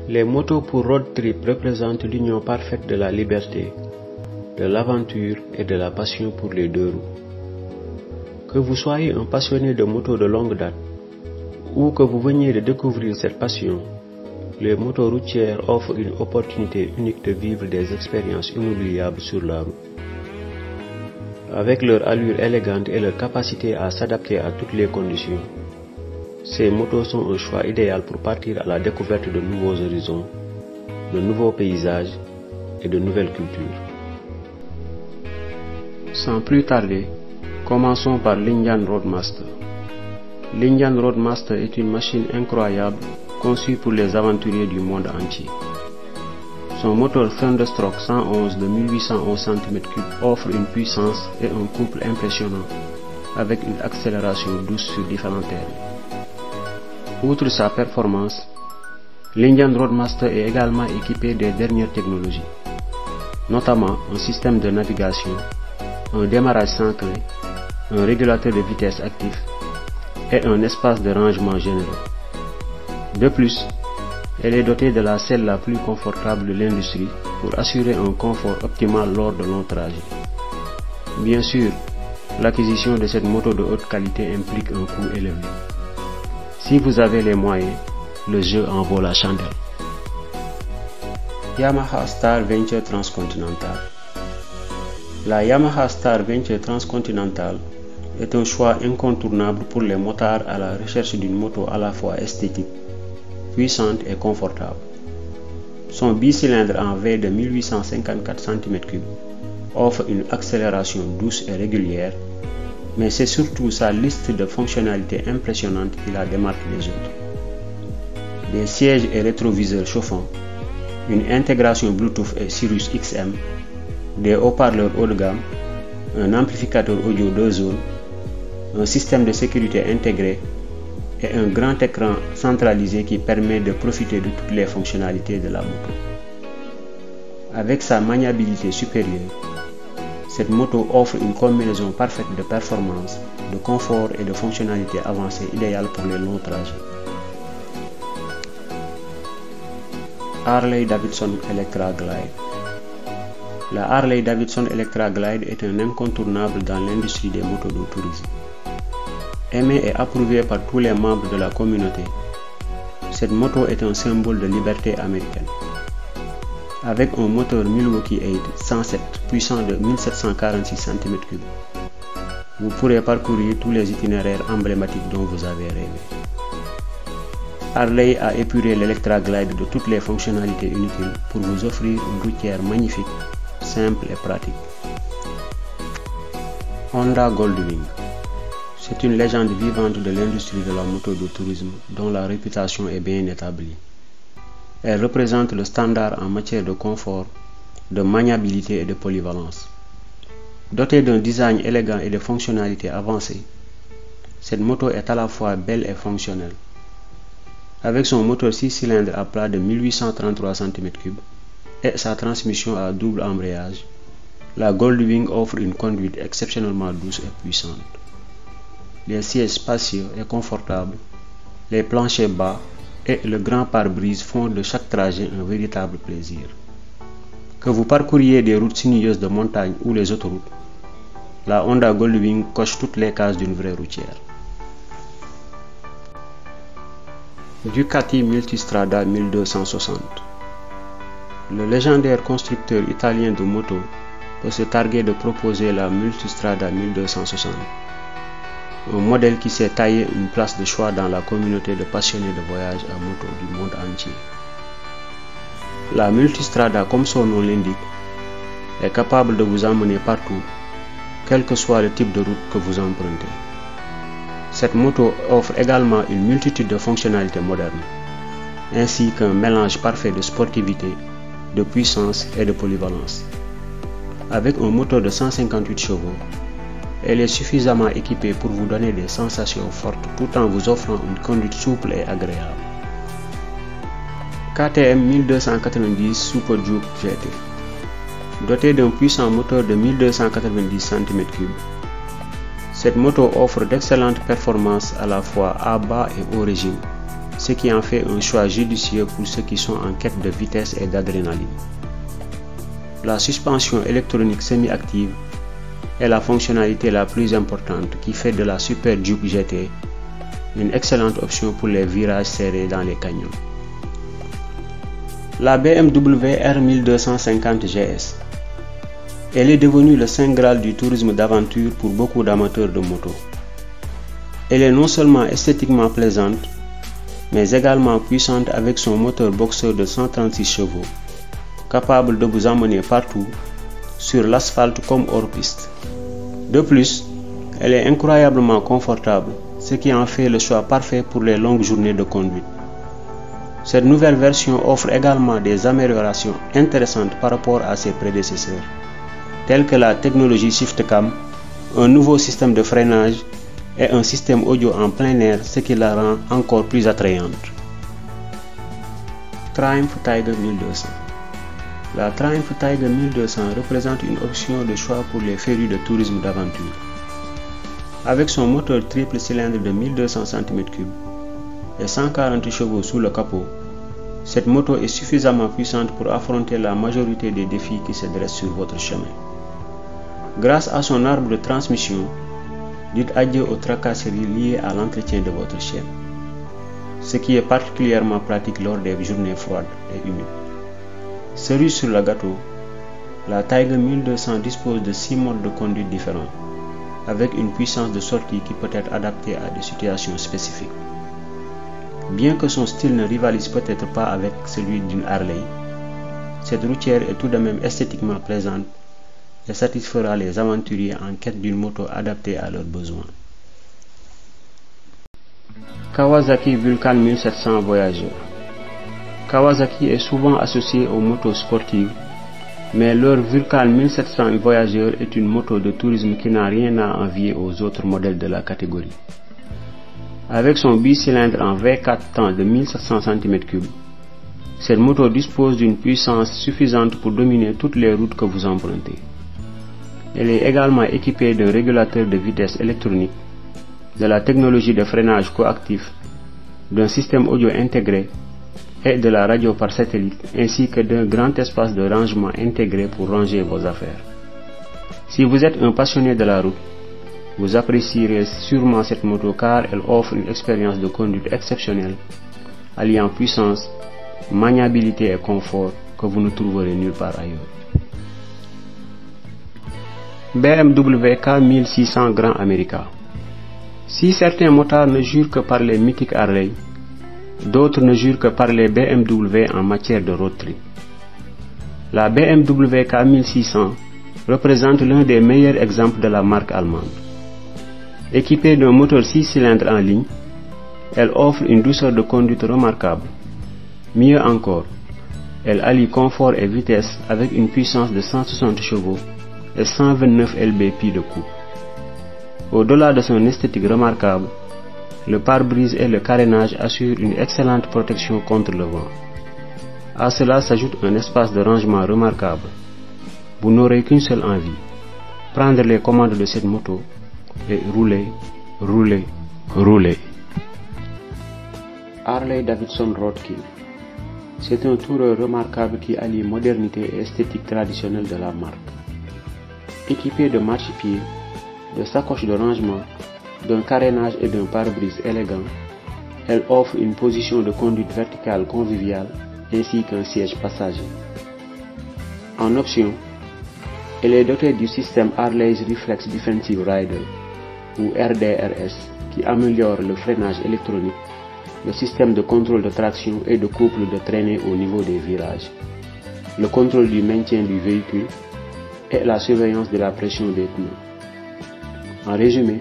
Les motos pour road trip représentent l'union parfaite de la liberté, de l'aventure et de la passion pour les deux roues. Que vous soyez un passionné de moto de longue date ou que vous veniez de découvrir cette passion, les motos routières offrent une opportunité unique de vivre des expériences inoubliables sur la route. Avec leur allure élégante et leur capacité à s'adapter à toutes les conditions, ces motos sont un choix idéal pour partir à la découverte de nouveaux horizons, de nouveaux paysages et de nouvelles cultures. Sans plus tarder, commençons par l'Indian Roadmaster. L'Indian Roadmaster est une machine incroyable conçue pour les aventuriers du monde entier. Son moteur Thunderstroke 111 de 1811 cm3 offre une puissance et un couple impressionnant avec une accélération douce sur différents terrains. Outre sa performance, l'Indian Roadmaster est également équipé des dernières technologies, notamment un système de navigation, un démarrage sans clé, un régulateur de vitesse actif et un espace de rangement généreux. De plus, elle est dotée de la selle la plus confortable de l'industrie pour assurer un confort optimal lors de longs trajets. Bien sûr, l'acquisition de cette moto de haute qualité implique un coût élevé. Si vous avez les moyens, le jeu en vaut la chandelle. Yamaha Star Venture Transcontinental. La Yamaha Star Venture Transcontinental est un choix incontournable pour les motards à la recherche d'une moto à la fois esthétique, puissante et confortable. Son bicylindre en V de 1854 cm3 offre une accélération douce et régulière, mais c'est surtout sa liste de fonctionnalités impressionnantes qui la démarque des autres. Des sièges et rétroviseurs chauffants, une intégration Bluetooth et Sirius XM, des haut-parleurs haut de gamme, un amplificateur audio 2 zones, un système de sécurité intégré et un grand écran centralisé qui permet de profiter de toutes les fonctionnalités de la moto. Avec sa maniabilité supérieure, cette moto offre une combinaison parfaite de performance, de confort et de fonctionnalités avancées idéales pour les longs trajets. Harley-Davidson Electra Glide. La Harley-Davidson Electra Glide est un incontournable dans l'industrie des motos de tourisme. Aimée et approuvée par tous les membres de la communauté, cette moto est un symbole de liberté américaine. Avec un moteur Milwaukee 8 107 puissant de 1746 cm3, vous pourrez parcourir tous les itinéraires emblématiques dont vous avez rêvé. Harley a épuré l'Electra Glide de toutes les fonctionnalités inutiles pour vous offrir une routière magnifique, simple et pratique. Honda Goldwing. C'est une légende vivante de l'industrie de la moto de tourisme dont la réputation est bien établie. Elle représente le standard en matière de confort, de maniabilité et de polyvalence. Dotée d'un design élégant et de fonctionnalités avancées, cette moto est à la fois belle et fonctionnelle. Avec son moteur 6 cylindres à plat de 1833 cm3 et sa transmission à double embrayage, la Goldwing offre une conduite exceptionnellement douce et puissante. Les sièges spacieux et confortables, les planchers bas et le grand pare-brise font de chaque trajet un véritable plaisir. Que vous parcouriez des routes sinueuses de montagne ou les autoroutes, la Honda Goldwing coche toutes les cases d'une vraie routière. Ducati Multistrada 1260. Le légendaire constructeur italien de moto peut se targuer de proposer la Multistrada 1260. Un modèle qui s'est taillé une place de choix dans la communauté de passionnés de voyage à moto du monde entier. La Multistrada, comme son nom l'indique, est capable de vous emmener partout, quel que soit le type de route que vous empruntez. Cette moto offre également une multitude de fonctionnalités modernes, ainsi qu'un mélange parfait de sportivité, de puissance et de polyvalence. Avec un moteur de 158 chevaux, elle est suffisamment équipée pour vous donner des sensations fortes tout en vous offrant une conduite souple et agréable. KTM 1290 Super Juke GT. Dotée d'un puissant moteur de 1290 cm3, cette moto offre d'excellentes performances à la fois à bas et haut régime, ce qui en fait un choix judicieux pour ceux qui sont en quête de vitesse et d'adrénaline. La suspension électronique semi-active est la fonctionnalité la plus importante qui fait de la Super Duke GT une excellente option pour les virages serrés dans les canyons. La BMW R1250 GS. Elle est devenue le saint graal du tourisme d'aventure pour beaucoup d'amateurs de moto. Elle est non seulement esthétiquement plaisante, mais également puissante avec son moteur boxeur de 136 chevaux, capable de vous emmener partout, sur l'asphalte comme hors piste. De plus, elle est incroyablement confortable, ce qui en fait le choix parfait pour les longues journées de conduite. Cette nouvelle version offre également des améliorations intéressantes par rapport à ses prédécesseurs, telles que la technologie ShiftCam, un nouveau système de freinage et un système audio en plein air, ce qui la rend encore plus attrayante. Triumph Tiger 1200. La Triumph Tiger 1200 représente une option de choix pour les férus de tourisme d'aventure. Avec son moteur triple cylindre de 1200 cm3 et 140 chevaux sous le capot, cette moto est suffisamment puissante pour affronter la majorité des défis qui se dressent sur votre chemin. Grâce à son arbre de transmission, dites adieu aux tracasseries liées à l'entretien de votre chaîne, ce qui est particulièrement pratique lors des journées froides et humides. Cerise sur le gâteau, la Tiger 1200 dispose de 6 modes de conduite différents, avec une puissance de sortie qui peut être adaptée à des situations spécifiques. Bien que son style ne rivalise peut-être pas avec celui d'une Harley, cette routière est tout de même esthétiquement plaisante et satisfera les aventuriers en quête d'une moto adaptée à leurs besoins. Kawasaki Vulcan 1700 Voyageur. Kawasaki est souvent associé aux motos sportives, mais leur Vulcan 1700 Voyageur est une moto de tourisme qui n'a rien à envier aux autres modèles de la catégorie. Avec son bicylindre en V4 temps de 1700 cm3, cette moto dispose d'une puissance suffisante pour dominer toutes les routes que vous empruntez. Elle est également équipée d'un régulateur de vitesse électronique, de la technologie de freinage coactif, d'un système audio intégré et de la radio par satellite, ainsi que d'un grand espace de rangement intégré pour ranger vos affaires. Si vous êtes un passionné de la route, vous apprécierez sûrement cette moto car elle offre une expérience de conduite exceptionnelle, alliant puissance, maniabilité et confort que vous ne trouverez nulle part ailleurs. BMW K1600 Grand America. Si certains motards ne jurent que par les mythiques Harley, d'autres ne jurent que par les BMW en matière de road trip. La BMW K1600 représente l'un des meilleurs exemples de la marque allemande. Équipée d'un moteur 6 cylindres en ligne, elle offre une douceur de conduite remarquable. Mieux encore, elle allie confort et vitesse avec une puissance de 160 chevaux et 129 lb-pied de coupe. Au-delà de son esthétique remarquable, le pare-brise et le carénage assurent une excellente protection contre le vent. À cela s'ajoute un espace de rangement remarquable. Vous n'aurez qu'une seule envie, prendre les commandes de cette moto et rouler, rouler, rouler. Harley Davidson Roadkill. C'est un toureur remarquable qui allie modernité et esthétique traditionnelle de la marque. Équipé de marchepieds, de sacoches de rangement, d'un carénage et d'un pare-brise élégant, elle offre une position de conduite verticale conviviale ainsi qu'un siège passager. En option, elle est dotée du système Harley's Reflex Defensive Rider ou RDRS qui améliore le freinage électronique, le système de contrôle de traction et de couple de traînée au niveau des virages, le contrôle du maintien du véhicule et la surveillance de la pression des pneus. En résumé,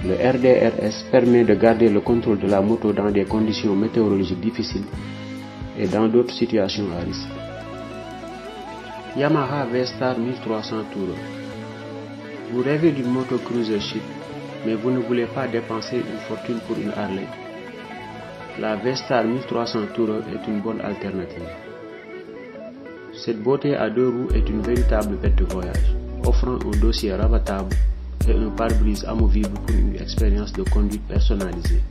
le RDRS permet de garder le contrôle de la moto dans des conditions météorologiques difficiles et dans d'autres situations à risque. Yamaha V-Star 1300 Tourer. Vous rêvez d'une moto cruiser chic, mais vous ne voulez pas dépenser une fortune pour une Harley. La V-Star 1300 Tourer est une bonne alternative. Cette beauté à deux roues est une véritable bête de voyage, offrant un dossier rabattable et un pare-brise amovible pour une expérience de conduite personnalisée.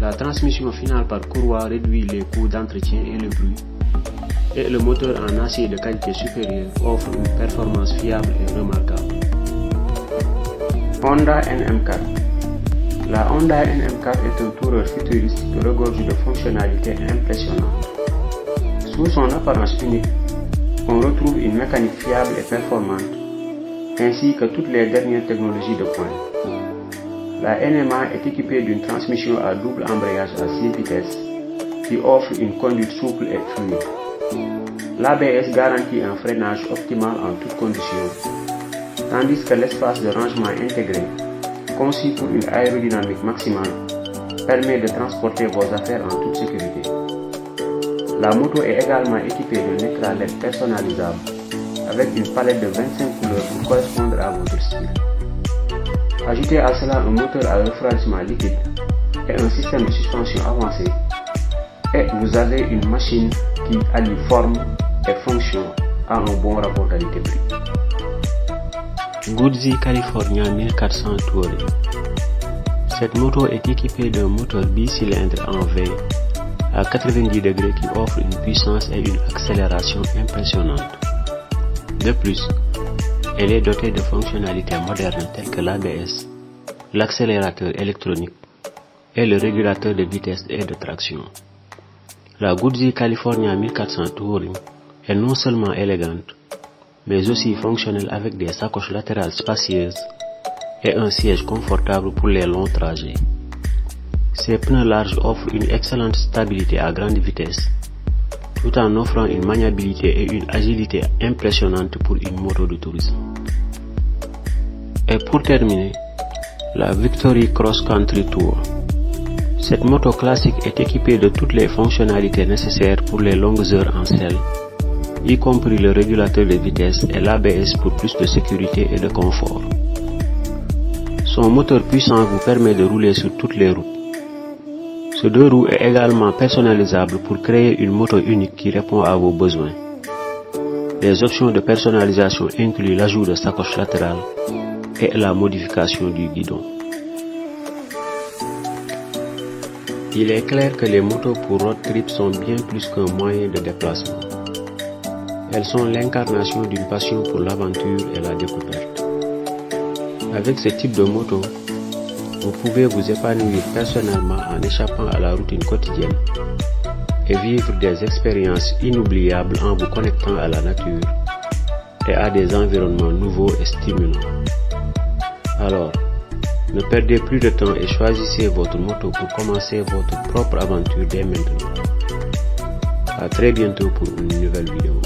La transmission finale par courroie réduit les coûts d'entretien et le bruit. Et le moteur en acier de qualité supérieure offre une performance fiable et remarquable. Honda NM4. La Honda NM4 est un toureur futuriste qui regorge de fonctionnalités impressionnantes. Sous son apparence unique, on retrouve une mécanique fiable et performante, ainsi que toutes les dernières technologies de pointe. La NMA est équipée d'une transmission à double embrayage à 6 vitesses qui offre une conduite souple et fluide. L'ABS garantit un freinage optimal en toutes conditions, tandis que l'espace de rangement intégré, conçu pour une aérodynamique maximale, permet de transporter vos affaires en toute sécurité. La moto est également équipée d'un écran LED personnalisable avec une palette de 25 couleurs pour correspondre à votre style. Ajoutez à cela un moteur à refroidissement liquide et un système de suspension avancé, et vous avez une machine qui allie forme et fonction à un bon rapport qualité-prix. Guzzi California 1400 Touring. Cette moto est équipée d'un moteur bicylindre en V à 90 degrés qui offre une puissance et une accélération impressionnantes. De plus, elle est dotée de fonctionnalités modernes telles que l'ABS, l'accélérateur électronique et le régulateur de vitesse et de traction. La Guzzi California 1400 Touring est non seulement élégante, mais aussi fonctionnelle avec des sacoches latérales spacieuses et un siège confortable pour les longs trajets. Ses pneus larges offrent une excellente stabilité à grande vitesse, tout en offrant une maniabilité et une agilité impressionnantes pour une moto de tourisme. Et pour terminer, la Victory Cross Country Tour. Cette moto classique est équipée de toutes les fonctionnalités nécessaires pour les longues heures en selle, y compris le régulateur de vitesse et l'ABS pour plus de sécurité et de confort. Son moteur puissant vous permet de rouler sur toutes les routes. Ce deux roues est également personnalisable pour créer une moto unique qui répond à vos besoins. Les options de personnalisation incluent l'ajout de sacoches latérales et la modification du guidon. Il est clair que les motos pour road trip sont bien plus qu'un moyen de déplacement. Elles sont l'incarnation d'une passion pour l'aventure et la découverte. Avec ce type de moto, vous pouvez vous épanouir personnellement en échappant à la routine quotidienne et vivre des expériences inoubliables en vous connectant à la nature et à des environnements nouveaux et stimulants. Alors, ne perdez plus de temps et choisissez votre moto pour commencer votre propre aventure dès maintenant. À très bientôt pour une nouvelle vidéo.